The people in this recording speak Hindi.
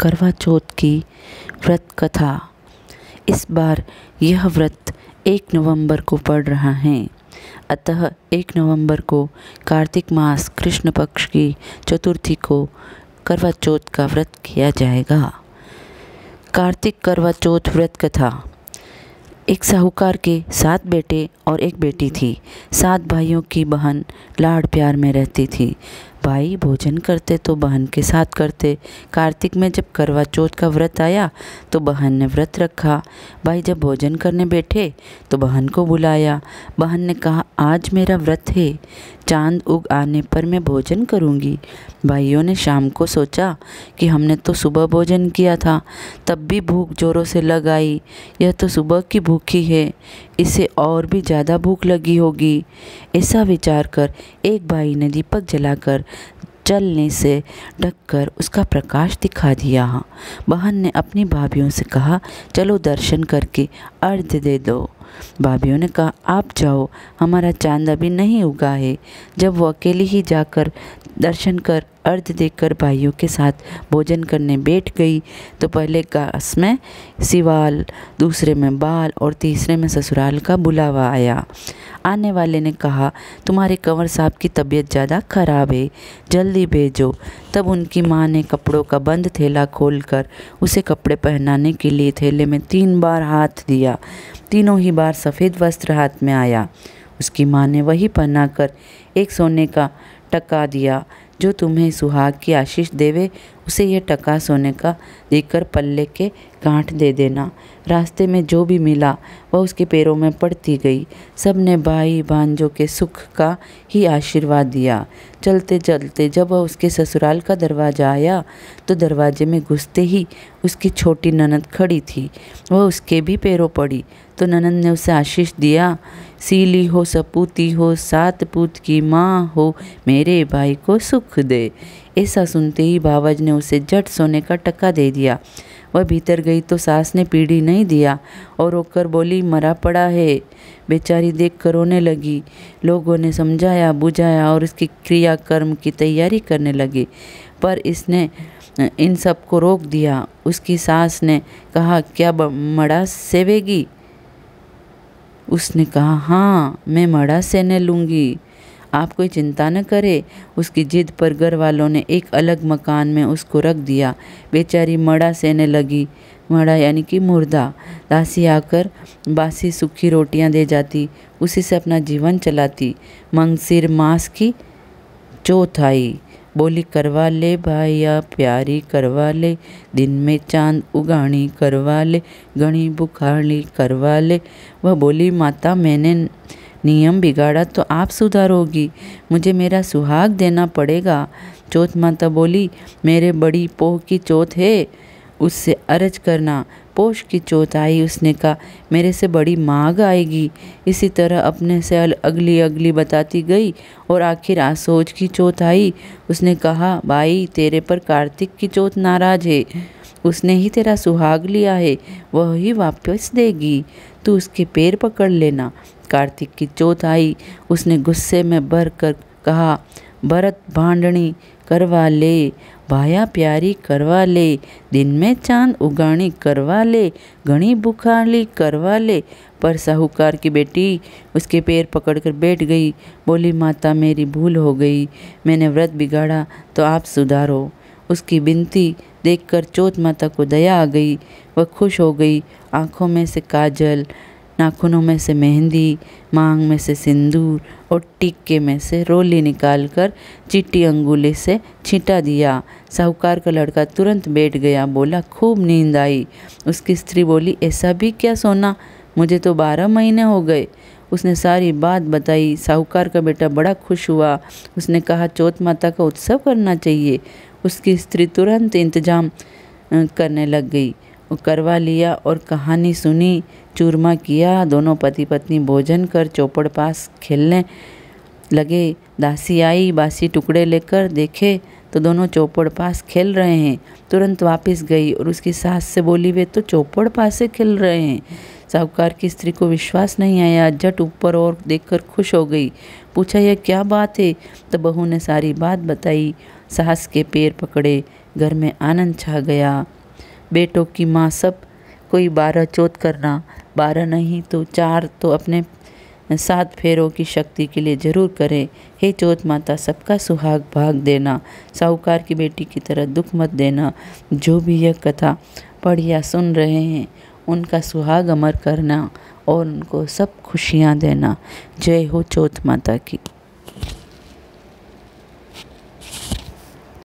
करवा चौथ की व्रत कथा। इस बार यह व्रत 1 नवंबर को पड़ रहा है, अतः 1 नवंबर को कार्तिक मास कृष्ण पक्ष की चतुर्थी को करवा चौथ का व्रत किया जाएगा। कार्तिक करवा चौथ व्रत कथा। एक साहूकार के 7 बेटे और 1 बेटी थी। 7 भाइयों की बहन लाड़ प्यार में रहती थी। भाई भोजन करते तो बहन के साथ करते। कार्तिक में जब करवा चौथ का व्रत आया तो बहन ने व्रत रखा। भाई जब भोजन करने बैठे तो बहन को बुलाया। बहन ने कहा, आज मेरा व्रत है, चांद उग आने पर मैं भोजन करूंगी। भाइयों ने शाम को सोचा कि हमने तो सुबह भोजन किया था, तब भी भूख जोरों से लग आई। यह तो सुबह की भूखी है, इसे और भी ज़्यादा भूख लगी होगी। ऐसा विचार कर एक भाई ने दीपक जलाकर जलने से ढककर उसका प्रकाश दिखा दिया। बहन ने अपनी भाभियों से कहा, चलो दर्शन करके अर्घ्य दे दो। भाभियों ने कहा, आप जाओ, हमारा चांद अभी नहीं उगा है। जब वो अकेली ही जाकर दर्शन कर अर्घ्य देकर भाइयों के साथ भोजन करने बैठ गई तो पहले गास में सिवाल, दूसरे में बाल और तीसरे में ससुराल का बुलावा आया। आने वाले ने कहा, तुम्हारे कंवर साहब की तबीयत ज़्यादा खराब है, जल्दी भेजो। तब उनकी माँ ने कपड़ों का बंद थैला खोलकर उसे कपड़े पहनाने के लिए थैले में 3 बार हाथ दिया। तीनों ही बार सफ़ेद वस्त्र हाथ में आया। उसकी माँ ने वही पहनाकर एक सोने का टका दिया। जो तुम्हें सुहाग की आशीष देवे उसे यह टका सोने का देकर पल्ले के गांठ दे देना। रास्ते में जो भी मिला वह उसके पैरों में पड़ती गई। सब ने भाई भांजों के सुख का ही आशीर्वाद दिया। चलते चलते जब वह उसके ससुराल का दरवाज़ा आया तो दरवाजे में घुसते ही उसकी छोटी ननद खड़ी थी। वह उसके भी पैरों पड़ी तो ननद ने उसे आशीष दिया, सीली हो सपूती हो, 7 पूत की माँ हो, मेरे भाई को सुख दे। ऐसा सुनते ही भावज ने उसे झट सोने का टका दे दिया। वह भीतर गई तो सास ने पीढ़ी नहीं दिया और रोकर बोली, मरा पड़ा है। बेचारी देख कर रोने लगी। लोगों ने समझाया बुझाया और उसकी क्रियाकर्म की तैयारी करने लगे, पर इसने इन सब को रोक दिया। उसकी सास ने कहा, क्या मड़ा सेवेगी? उसने कहा, हाँ, मैं मड़ा सेने लूँगी, आप कोई चिंता न करे। उसकी जिद पर घर वालों ने एक अलग मकान में उसको रख दिया। बेचारी मड़ा सेने लगी। मड़ा यानी कि मुर्दा। दासी आकर बासी सूखी रोटियां दे जाती, उसी से अपना जीवन चलाती। मंगसिर मास की चौथ आई, बोली, करवा ले भाइया प्यारी करवा ले, दिन में चांद उगानी करवा ले, घनी बुखारली करवा ले। वह बोली, माता मैंने नियम बिगाड़ा तो आप सुधारोगी, मुझे मेरा सुहाग देना पड़ेगा। चौथ माता बोली, मेरे बड़ी पोह की चौथ है, उससे अर्ज करना। पोष की चौथ आई, उसने कहा, मेरे से बड़ी माघ आएगी। इसी तरह अपने से अगली अगली बताती गई और आखिर आसोज की चौथ आई। उसने कहा, भाई तेरे पर कार्तिक की चौथ नाराज है, उसने ही तेरा सुहाग लिया है, वह ही वापस देगी, तू उसके पैर पकड़ लेना। कार्तिक की चौथ आई, उसने गुस्से में भर कर कहा, भरत भांडनी करवा ले, भाया प्यारी करवा ले, दिन में चांद उगानी करवा ले, घनी बुखारली करवा ले। पर साहूकार की बेटी उसके पैर पकड़कर बैठ गई। बोली, माता मेरी भूल हो गई, मैंने व्रत बिगाड़ा तो आप सुधारो। उसकी विनती देखकर चौथ माता को दया आ गई। वह खुश हो गई। आँखों में से काजल, नाखूनों में से मेहंदी, मांग में से सिंदूर और टिक्के में से रोली निकालकर चिट्टी अंगुली से छींटा दिया। साहूकार का लड़का तुरंत बैठ गया। बोला, खूब नींद आई। उसकी स्त्री बोली, ऐसा भी क्या सोना, मुझे तो 12 महीने हो गए। उसने सारी बात बताई। साहूकार का बेटा बड़ा खुश हुआ। उसने कहा, चौथ माता का उत्सव करना चाहिए। उसकी स्त्री तुरंत इंतजाम करने लग गई। वो करवा लिया और कहानी सुनी, चूरमा किया। दोनों पति पत्नी भोजन कर चौपड़ पास खेलने लगे। दासी आई, बासी टुकड़े लेकर देखे तो दोनों चौपड़ पास खेल रहे हैं। तुरंत वापस गई और उसकी सास से बोली, वे तो चौपड़ पास से खेल रहे हैं। साहूकार की स्त्री को विश्वास नहीं आया, झट ऊपर और देखकर खुश हो गई। पूछा, यह क्या बात है? तो बहू ने सारी बात बताई। सास के पैर पकड़े, घर में आनंद छा गया। बेटों की माँ सब कोई 12 चौथ करना, 12 नहीं तो 4 तो अपने 7 फेरों की शक्ति के लिए ज़रूर करे। हे चौथ माता, सबका सुहाग भाग देना, साहूकार की बेटी की तरह दुख मत देना। जो भी यह कथा पढ़ या सुन रहे हैं उनका सुहाग अमर करना और उनको सब खुशियाँ देना। जय हो चौथ माता की।